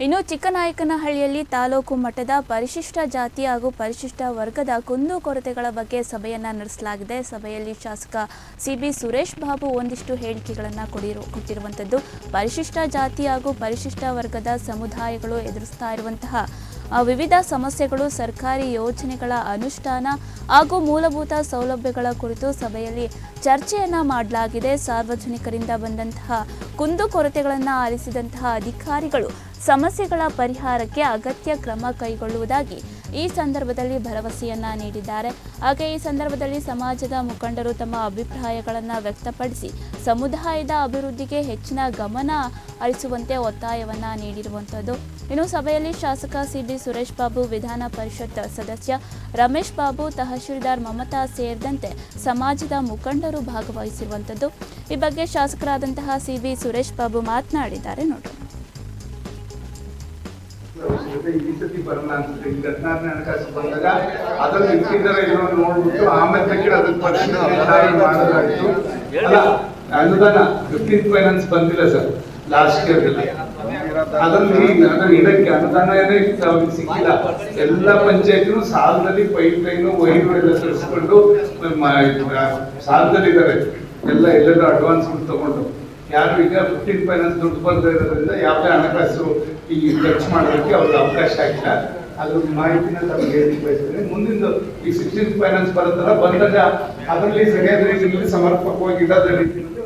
ಇನ್ನು ಚಿಕ್ಕನಾಯಕನಹಳ್ಳಿಯಲ್ಲಿ ತಾಲೂಕು ಮಟ್ಟದ ಪರಿಶಿಷ್ಟ ಜಾತಿ ಹಾಗೂ ಪರಿಶಿಷ್ಟ ವರ್ಗದ ಕುಂದುಕೊರತೆಗಳ ಬಗ್ಗೆ ಸಭೆಯನ್ನು ನಡೆಸಲಾಗಿದೆ. ಸಭೆಯಲ್ಲಿ ಶಾಸಕ ಸಿಬಿ ಸುರೇಶ್ ಬಾಬು ಒಂದಿಷ್ಟು ಹೇಳಿಕೆಗಳನ್ನು ಕೊಟ್ಟಿರುವಂಥದ್ದು. ಪರಿಶಿಷ್ಟ ಜಾತಿ ಹಾಗೂ ಪರಿಶಿಷ್ಟ ವರ್ಗದ ಸಮುದಾಯಗಳು ಎದುರಿಸ್ತಾ ಇರುವಂತಹ ವಿವಿಧ ಸಮಸ್ಯೆಗಳು, ಸರ್ಕಾರಿ ಯೋಜನೆಗಳ ಅನುಷ್ಠಾನ ಹಾಗೂ ಮೂಲಭೂತ ಸೌಲಭ್ಯಗಳ ಕುರಿತು ಸಭೆಯಲ್ಲಿ ಚರ್ಚೆಯನ್ನು ಮಾಡಲಾಗಿದೆ. ಸಾರ್ವಜನಿಕರಿಂದ ಬಂದಂತಹ ಕುಂದುಕೊರತೆಗಳನ್ನು ಆಲಿಸಿದಂತಹ ಅಧಿಕಾರಿಗಳು ಸಮಸ್ಯೆಗಳ ಪರಿಹಾರಕ್ಕೆ ಅಗತ್ಯ ಕ್ರಮ ಕೈಗೊಳ್ಳುವುದಾಗಿ ಈ ಸಂದರ್ಭದಲ್ಲಿ ಭರವಸೆಯನ್ನ ನೀಡಿದ್ದಾರೆ. ಹಾಗೆ ಈ ಸಂದರ್ಭದಲ್ಲಿ ಸಮಾಜದ ಮುಖಂಡರು ತಮ್ಮ ಅಭಿಪ್ರಾಯಗಳನ್ನು ವ್ಯಕ್ತಪಡಿಸಿ ಸಮುದಾಯದ ಅಭಿವೃದ್ಧಿಗೆ ಹೆಚ್ಚಿನ ಗಮನ ಹರಿಸುವಂತೆ ಒತ್ತಾಯವನ್ನ ನೀಡಿರುವಂಥದ್ದು. ಇನ್ನು ಸಭೆಯಲ್ಲಿ ಶಾಸಕ ಸಿಬಿ ಸುರೇಶ್ ಬಾಬು, ವಿಧಾನ ಪರಿಷತ್ ಸದಸ್ಯ ರಮೇಶ್ ಬಾಬು, ತಹಶೀಲ್ದಾರ್ ಮಮತಾ ಸೇರಿದಂತೆ ಸಮಾಜದ ಮುಖಂಡರು ಭಾಗವಹಿಸಿರುವಂಥದ್ದು. ಈ ಬಗ್ಗೆ ಶಾಸಕರಾದಂತಹ ಸಿಬಿ ಸುರೇಶ್ ಬಾಬು ಮಾತನಾಡಿದ್ದಾರೆ. ನೋಡೋಣ. ಈ ಸತಿ ಬರೋಣ ಅನ್ಸುತ್ತೆ. ಈಗ 16ನೇ ಹಣಕಾಸು ಬಂದಾಗ ಅದನ್ನು ಇಟ್ಟಿದ್ದಾರೆ ಏನೋ ನೋಡ್ಬಿಟ್ಟು ಆಮೇಲೆ ತಕ್ಷಣ ಅದಕ್ಕೆ ಮಾಡೋದಾಯ್ತು. ಅಲ್ಲ, ಅನುದಾನ 15 ಫೈನಾನ್ಸ್ ಬಂದಿಲ್ಲ ಸರ್ ಲಾಸ್ಟ್ ಇಯರ್. ಅದರಲ್ಲಿ ಇಡಕ್ಕೆ ಅನುದಾನನೇ ಸಿಕ್ಕಿಲ್ಲ. ಎಲ್ಲ ಪಂಚಾಯತ್ನು ಸಾಲದಲ್ಲಿ ಪೈಪ್ ಲೈನು ವೈರು ಎಲ್ಲ ತರಿಸ್ಕೊಂಡು ಸಾಲದಲ್ಲಿದ್ದಾರೆ. ಎಲ್ಲೆಲ್ಲೋ ಅಡ್ವಾನ್ಸ್ ತಗೊಂಡು ಯಾರು ಈಗ 15 ಫೈನಾನ್ಸ್ ದುಡ್ಡು ಬರ್ತಾ ಇರೋದ್ರಿಂದ ಯಾವುದೇ ಹಣಕಾಸು ಈ ಖರ್ಚು ಮಾಡೋದಕ್ಕೆ ಅವ್ರಿಗೆ ಅವಕಾಶ ಆಗಿಲ್ಲ. ಅದ್ರ ಮಾಹಿತಿನ ತಮಗೆ ಹೇಳಿ ಬಯಸ್ತೇನೆ. ಮುಂದಿನ ಈ 16 ಫೈನಾನ್ಸ್ ಬರುತ್ತಲ್ಲ, ಬಂದಾಗ ಅದರಲ್ಲಿ ಸರಿಯಾದ ರೀತಿಯಲ್ಲಿ ಸಮರ್ಪಕವಾಗಿ ಇಡೋದ ರೀತಿಯಲ್ಲಿ